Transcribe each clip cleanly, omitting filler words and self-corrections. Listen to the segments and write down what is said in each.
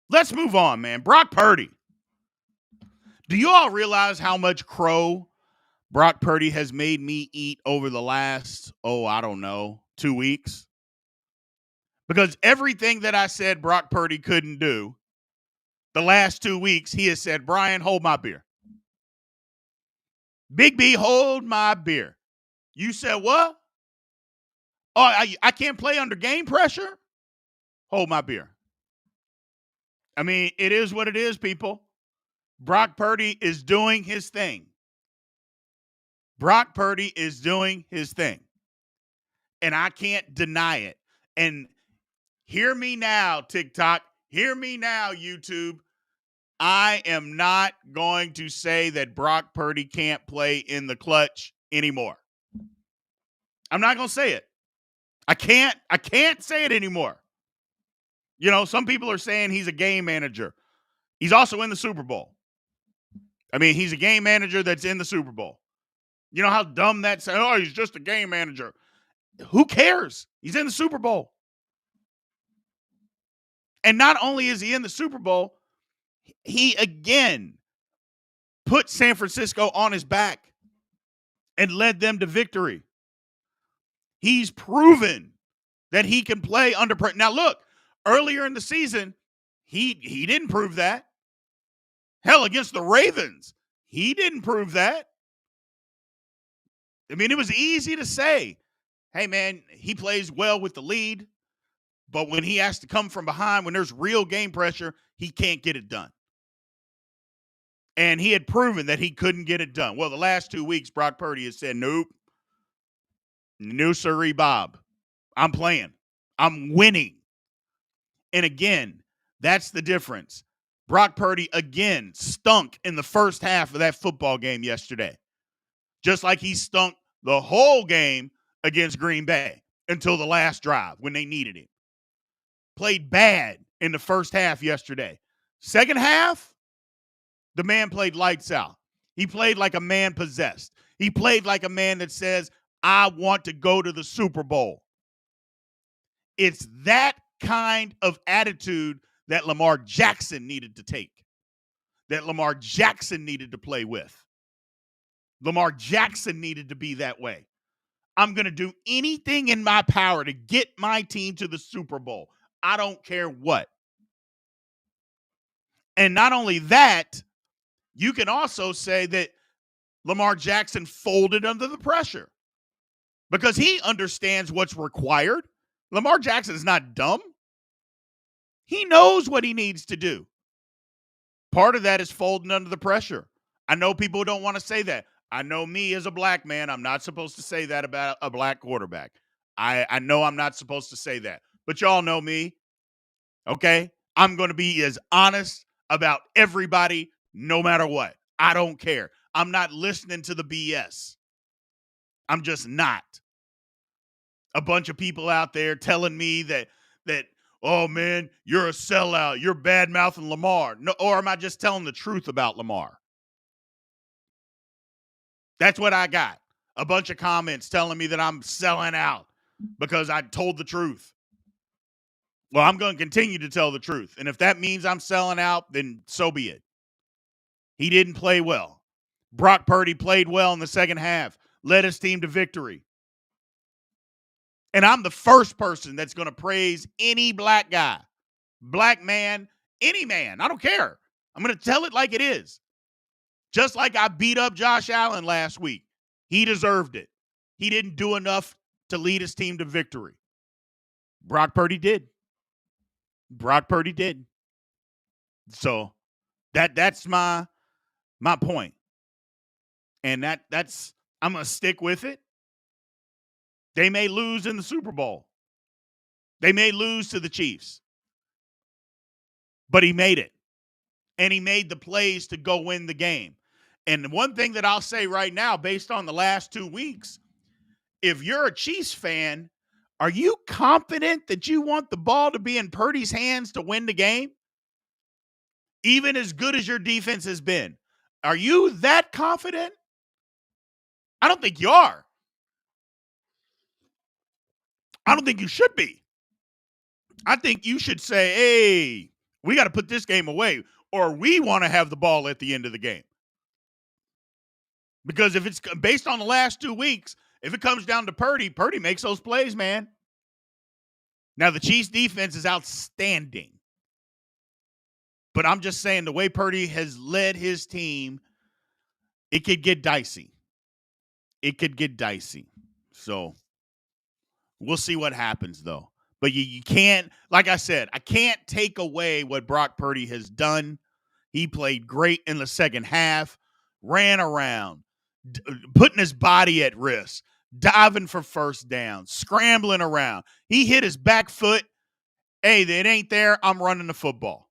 Let's move on, man. Brock Purdy. Do you all realize how much crow Brock Purdy has made me eat over the last, I don't know, 2 weeks? Because everything that I said Brock Purdy couldn't do, the last 2 weeks, he has said, Brian, hold my beer. Big B, hold my beer. You said what? Oh, I can't play under game pressure? Hold my beer. I mean, it is what it is, people. Brock Purdy is doing his thing. Brock Purdy is doing his thing. And I can't deny it. And hear me now, TikTok. Hear me now, YouTube. I am not going to say that Brock Purdy can't play in the clutch anymore. I'm not going to say it. I can't say it anymore. You know, some people are saying he's a game manager. He's also in the Super Bowl. I mean, he's a game manager that's in the Super Bowl. You know how dumb that sounds? Oh, he's just a game manager. Who cares? He's in the Super Bowl. And not only is he in the Super Bowl, he again put San Francisco on his back and led them to victory. He's proven that he can play under pressure. Now, look, earlier in the season, he didn't prove that. Hell, against the Ravens, he didn't prove that. I mean, it was easy to say, hey, man, he plays well with the lead, but when he has to come from behind, when there's real game pressure, he can't get it done. And he had proven that he couldn't get it done. Well, the last 2 weeks, Brock Purdy has said, nope, no sirree, Bob. I'm playing. I'm winning. And again, that's the difference. Brock Purdy, again, stunk in the first half of that football game yesterday. Just like he stunk the whole game against Green Bay until the last drive when they needed him. Played bad in the first half yesterday. Second half, the man played lights out. He played like a man possessed. He played like a man that says, I want to go to the Super Bowl. It's that kind of attitude that Lamar Jackson needed to take, that Lamar Jackson needed to play with. Lamar Jackson needed to be that way. I'm going to do anything in my power to get my team to the Super Bowl. I don't care what. And not only that, you can also say that Lamar Jackson folded under the pressure because he understands what's required. Lamar Jackson is not dumb. He knows what he needs to do. Part of that is folding under the pressure. I know people don't want to say that. I know me as a black man, I'm not supposed to say that about a black quarterback. I know I'm not supposed to say that. But y'all know me, okay? I'm going to be as honest about everybody no matter what. I don't care. I'm not listening to the BS. I'm just not. A bunch of people out there telling me that oh, man, you're a sellout. You're bad-mouthing Lamar. No, or am I just telling the truth about Lamar? That's what I got. A bunch of comments telling me that I'm selling out because I told the truth. Well, I'm going to continue to tell the truth. And if that means I'm selling out, then so be it. He didn't play well. Brock Purdy played well in the second half, led his team to victory. And I'm the first person that's going to praise any black guy, black man, any man. I don't care. I'm going to tell it like it is. Just like I beat up Josh Allen last week. He deserved it. He didn't do enough to lead his team to victory. Brock Purdy did. Brock Purdy did. So that's my point. And that's I'm going to stick with it. They may lose in the Super Bowl. They may lose to the Chiefs. But he made it. And he made the plays to go win the game. And one thing that I'll say right now, based on the last 2 weeks, if you're a Chiefs fan, are you confident that you want the ball to be in Purdy's hands to win the game? Even as good as your defense has been. Are you that confident? I don't think you are. I don't think you should be. I think you should say, hey, We got to put this game away, or we want to have the ball at the end of the game. Because if it's based on the last 2 weeks, if it comes down to Purdy, Purdy makes those plays, man. Now, the Chiefs' defense is outstanding. But I'm just saying the way Purdy has led his team, it could get dicey. It could get dicey. So we'll see what happens, though. But you can't, like I said, I can't take away what Brock Purdy has done. He played great in the second half, ran around, putting his body at risk, diving for first down, scrambling around. He hit his back foot. Hey, it ain't there. I'm running the football.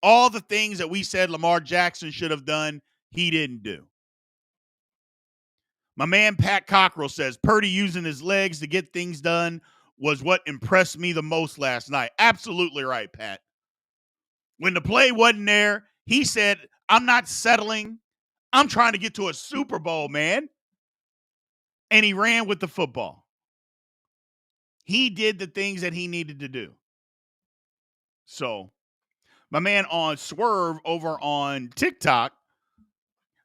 All the things that we said Lamar Jackson should have done, he didn't do. My man Pat Cockrell says Purdy using his legs to get things done was what impressed me the most last night. Absolutely right, Pat. When the play wasn't there, he said, I'm not settling. I'm trying to get to a Super Bowl, man. And he ran with the football. He did the things that he needed to do. So, my man on Swerve over on TikTok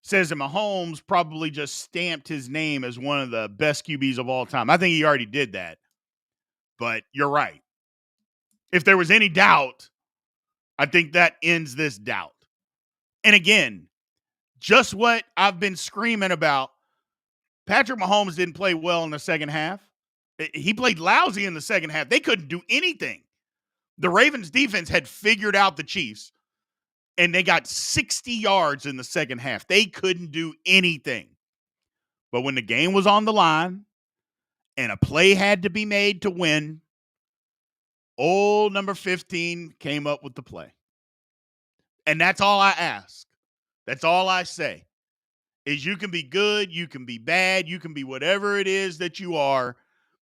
says that Mahomes probably just stamped his name as one of the best QBs of all time. I think he already did that. But you're right. If there was any doubt, I think that ends this doubt. And again, just what I've been screaming about, Patrick Mahomes didn't play well in the second half. He played lousy in the second half. They couldn't do anything. The Ravens defense had figured out the Chiefs, and they got 60 yards in the second half. They couldn't do anything. But when the game was on the line and a play had to be made to win, old number 15 came up with the play. And that's all I ask. That's all I say. Is you can be good, you can be bad, you can be whatever it is that you are.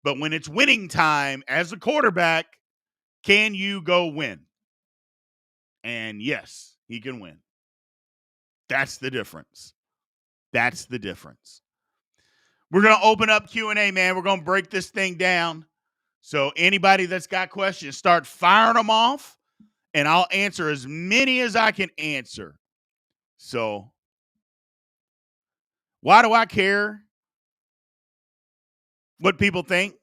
But when it's winning time as a quarterback, can you go win? And yes, he can win. That's the difference. That's the difference. We're going to open up Q&A, man. We're going to break this thing down. So anybody that's got questions, start firing them off, and I'll answer as many as I can answer. So why do I care what people think?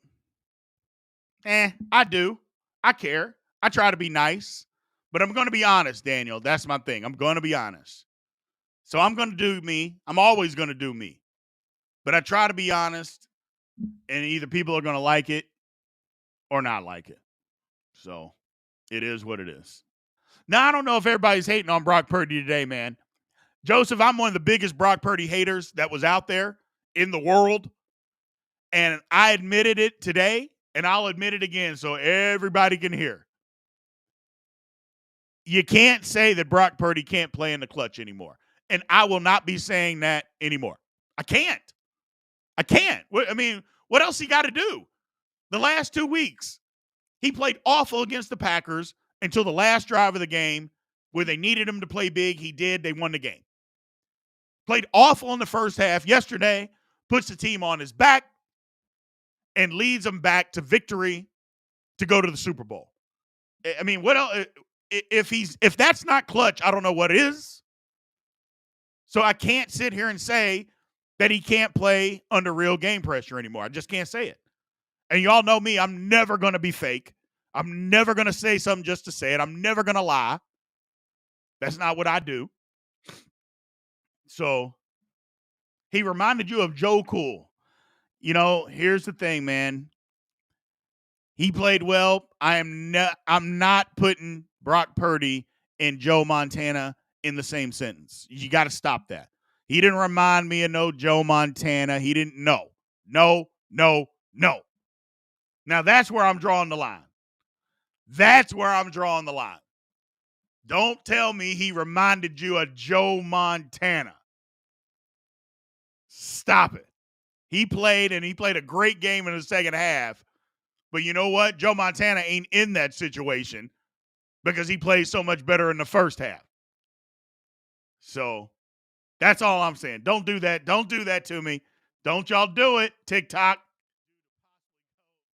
I do. I care. I try to be nice. But I'm going to be honest, Daniel. That's my thing. I'm going to be honest. So I'm going to do me. I'm always going to do me. But I try to be honest, and either people are going to like it or not like it. So it is what it is. Now, I don't know if everybody's hating on Brock Purdy today, man. Joseph, I'm one of the biggest Brock Purdy haters that was out there in the world. And I admitted it today, and I'll admit it again so everybody can hear. You can't say that Brock Purdy can't play in the clutch anymore. And I will not be saying that anymore. I can't. I mean, what else he got to do? The last 2 weeks, he played awful against the Packers until the last drive of the game where they needed him to play big. He did. They won the game. Played awful in the first half yesterday, puts the team on his back, and leads them back to victory to go to the Super Bowl. I mean, what else? If that's not clutch, I don't know what is. So I can't sit here and say that he can't play under real game pressure anymore. I just can't say it. And y'all know me, I'm never going to be fake. I'm never going to say something just to say it. I'm never going to lie. That's not what I do. So he reminded you of Joe Cool. You know, here's the thing, man. He played well. I'm not putting Brock Purdy and Joe Montana in the same sentence. You got to stop that. He didn't remind me of no Joe Montana. He didn't know. No. Now that's where I'm drawing the line. That's where I'm drawing the line. Don't tell me he reminded you of Joe Montana. Stop it. He played a great game in the second half. But you know what? Joe Montana ain't in that situation because he plays so much better in the first half. So that's all I'm saying. Don't do that. Don't do that to me. Don't y'all do it, TikTok.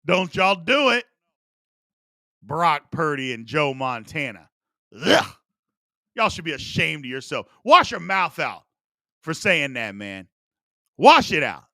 Don't y'all do it. Brock Purdy and Joe Montana. Ugh. Y'all should be ashamed of yourself. Wash your mouth out for saying that, man. Wash it out.